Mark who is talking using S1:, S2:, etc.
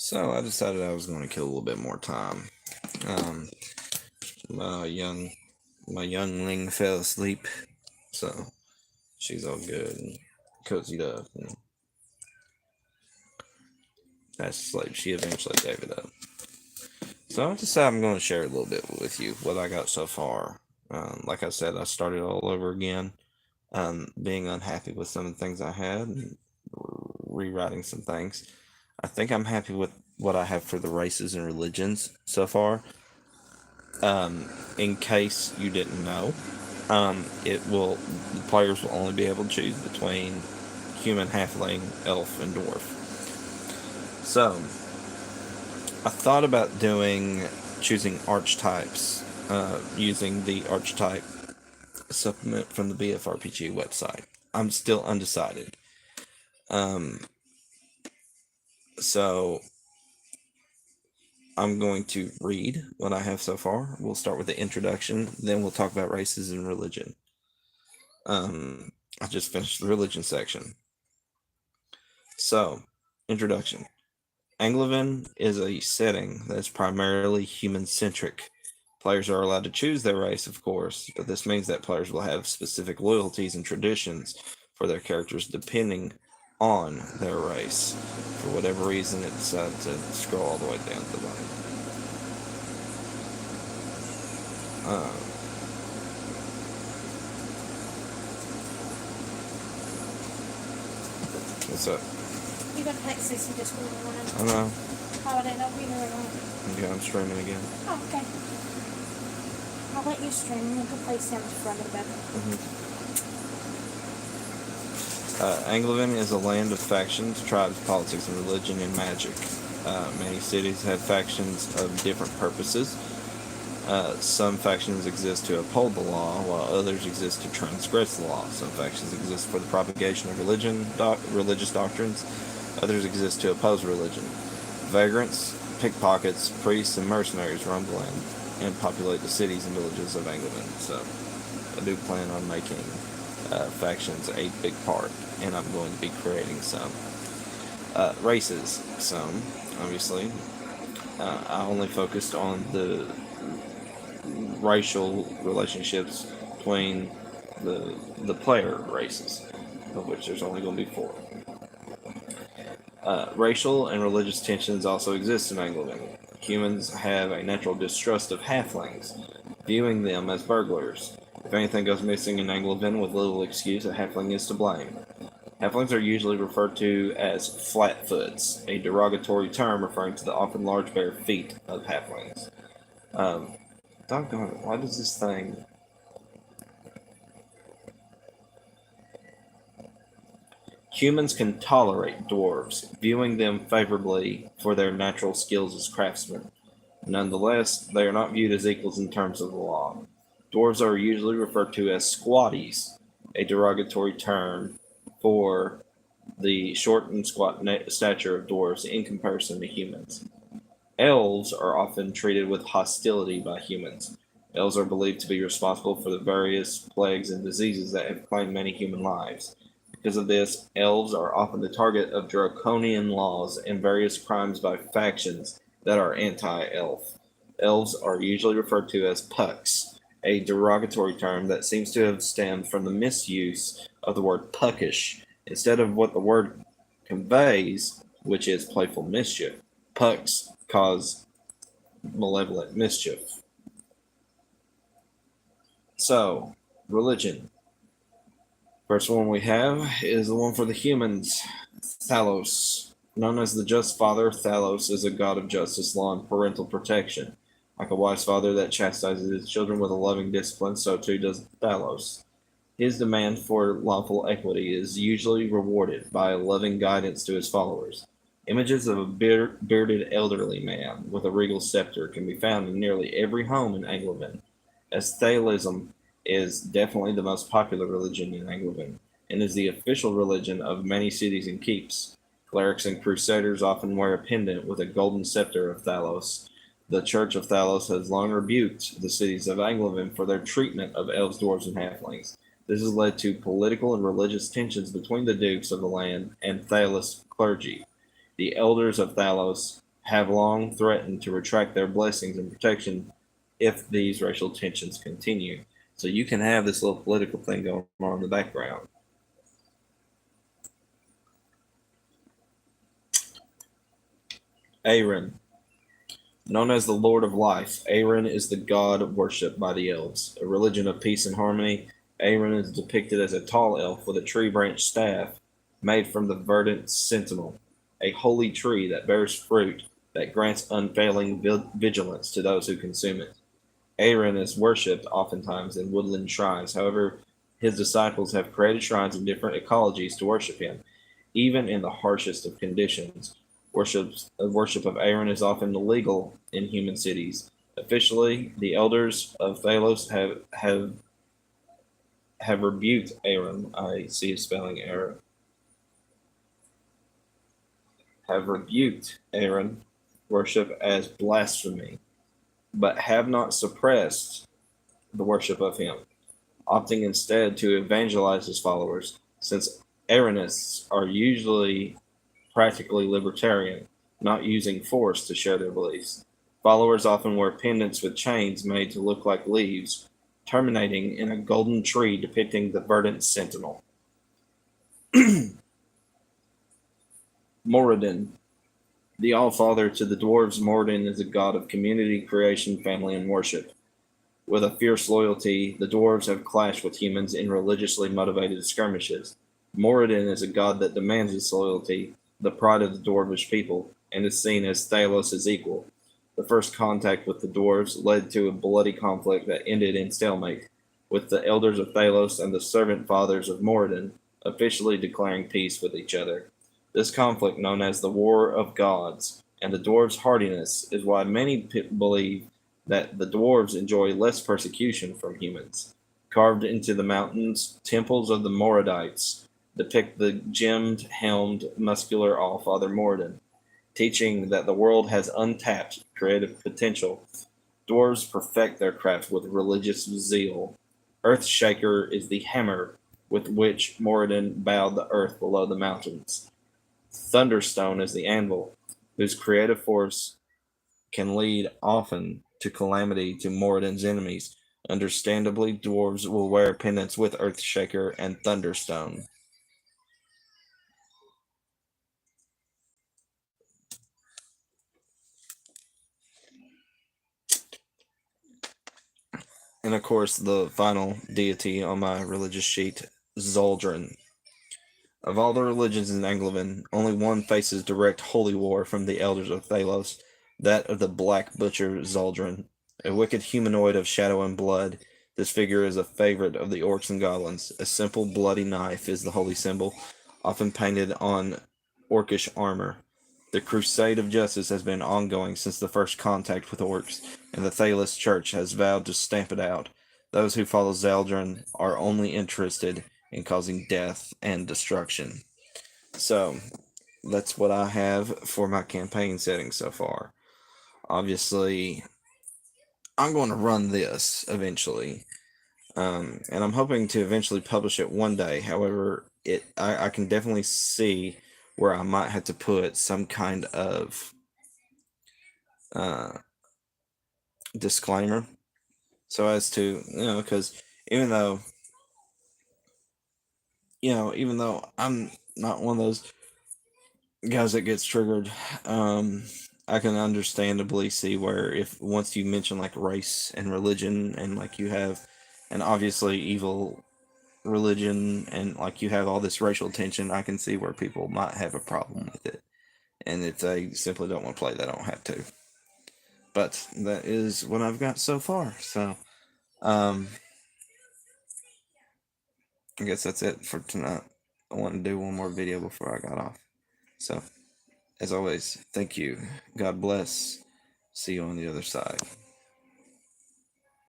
S1: So I decided I was going to kill a little bit more time. Um, my young my youngling fell asleep, so she's all good and cozied up and fast asleep. She eventually gave it up. So I decided I'm going to share a little bit with you what I got so far. Like I said, I started all over again, being unhappy with some of the things I had and rewriting some things. I think I'm happy with what I have for the races and religions so far. In case you didn't know, the players will only be able to choose between human, halfling, elf, and dwarf. So I thought about choosing archetypes, using the archetype supplement from the BFRPG website. I'm still undecided. Um, so I'm going to read what I have so far. We'll start with the introduction, then we'll talk about races and religion. I just finished the religion section. So, introduction. Anglovan is a setting that's primarily human centric. Players are allowed to choose their race, of course, but this means that players will have specific loyalties and traditions for their characters depending on their race. For whatever reason, it decided to scroll all the way down to the bottom. Uh, what's up?
S2: You got text this and just go on.
S1: I know.
S2: Oh, I didn't know if you were on.
S1: Yeah, I'm streaming again.
S2: Oh, okay. I'll let you stream and you can play Sims for a little bit.
S1: Anglovan is a land of factions, tribes, politics, and religion and magic. Many cities have factions of different purposes. Some factions exist to uphold the law, while others exist to transgress the law. Some factions exist for the propagation of religious doctrines. Others exist to oppose religion. Vagrants, pickpockets, priests, and mercenaries roam the land and populate the cities and villages of Anglovan. So I do plan on making factions a big part, and I'm going to be creating some. Races, some, obviously. I only focused on the racial relationships between the player races, of which there's only going to be 4. Racial and religious tensions also exist in Anglovan. Humans have a natural distrust of halflings, viewing them as burglars. If anything goes missing in Anglovan with little excuse, a halfling is to blame. Halflings are usually referred to as flatfoots, a derogatory term referring to the often large bare feet of halflings. Doggone it, why does this thing... Humans can tolerate dwarves, viewing them favorably for their natural skills as craftsmen. Nonetheless, they are not viewed as equals in terms of the law. Dwarves are usually referred to as squatties, a derogatory term for the short and squat stature of dwarves in comparison to humans. Elves are often treated with hostility by humans. Elves are believed to be responsible for the various plagues and diseases that have claimed many human lives. Because of this, elves are often the target of draconian laws and various crimes by factions that are anti-elf. Elves are usually referred to as pucks, a derogatory term that seems to have stemmed from the misuse of the word puckish instead of what the word conveys, which is playful mischief. Pucks cause malevolent mischief. So, religion. First one we have is the one for the humans, Thalos. Known as the Just Father, Thalos is a god of justice, law, and parental protection. Like a wise father that chastises his children with a loving discipline, so too does Thalos. His demand for lawful equity is usually rewarded by loving guidance to his followers. Images of a bearded elderly man with a regal scepter can be found in nearly every home in Anglovan, as Thalism is definitely the most popular religion in Anglovan, and is the official religion of many cities and keeps. Clerics and crusaders often wear a pendant with a golden scepter of Thalos. The Church of Thalos has long rebuked the cities of Anglovan for their treatment of elves, dwarves, and halflings. This has led to political and religious tensions between the dukes of the land and Thalos clergy. The elders of Thalos have long threatened to retract their blessings and protection if these racial tensions continue. So you can have this little political thing going on in the background. Aaron. Known as the Lord of Life, Aaron is the god worshipped by the elves. A religion of peace and harmony, Aaron is depicted as a tall elf with a tree branch staff made from the verdant sentinel, a holy tree that bears fruit that grants unfailing vigilance to those who consume it. Aaron is worshipped oftentimes in woodland shrines. However, his disciples have created shrines in different ecologies to worship him, even in the harshest of conditions. Worship of Aaron is often illegal in human cities. Officially, the elders of Thalos have rebuked Aaron. I see a spelling error. Have rebuked Aaron worship as blasphemy, but have not suppressed the worship of him, opting instead to evangelize his followers, since Aaronists are usually practically libertarian, not using force to share their beliefs. Followers often wear pendants with chains made to look like leaves, terminating in a golden tree depicting the verdant sentinel. Moradin. The All-Father to the dwarves, Moradin is a god of community, creation, family, and worship. With a fierce loyalty, the dwarves have clashed with humans in religiously motivated skirmishes. Moradin is a god that demands this loyalty, the pride of the dwarvish people, and is seen as Thalos' equal. The first contact with the dwarves led to a bloody conflict that ended in stalemate, with the elders of Thalos and the servant fathers of Moradin officially declaring peace with each other. This conflict, known as the War of Gods, and the dwarves' hardiness, is why many believe that the dwarves enjoy less persecution from humans. Carved into the mountains, temples of the Moradites depict the gemmed, helmed, muscular All-Father Moradin, teaching that the world has untapped creative potential. Dwarves perfect their craft with religious zeal. Earthshaker is the hammer with which Moradin bowed the earth below the mountains. Thunderstone is the anvil, whose creative force can lead often to calamity to Moradin's enemies. Understandably, dwarves will wear pendants with Earthshaker and Thunderstone. And of course, the final deity on my religious sheet, Zoldran. Of all the religions in Anglovan, only one faces direct holy war from the elders of Thalos, that of the Black Butcher Zoldran. A wicked humanoid of shadow and blood, this figure is a favorite of the orcs and goblins. A simple bloody knife is the holy symbol, often painted on orcish armor. The crusade of justice has been ongoing since the first contact with orcs, and the Thalos Church has vowed to stamp it out. Those who follow Zaldrun are only interested in causing death and destruction. So, that's what I have for my campaign setting so far. Obviously, I'm going to run this eventually, and I'm hoping to eventually publish it one day. However, I can definitely see where I might have to put some kind of uh, disclaimer, so as to because even though even though I'm not one of those guys that gets triggered, um, I can understandably see where if once you mention like race and religion and like you have an obviously evil religion and like you have all this racial tension, I can see where people might have a problem with it. And if they simply don't want to play, they don't have to. But that is what I've got so far. So, um, I guess that's it for tonight. I want to do one more video before I got off. So, as always, thank you. God bless. See you on the other side.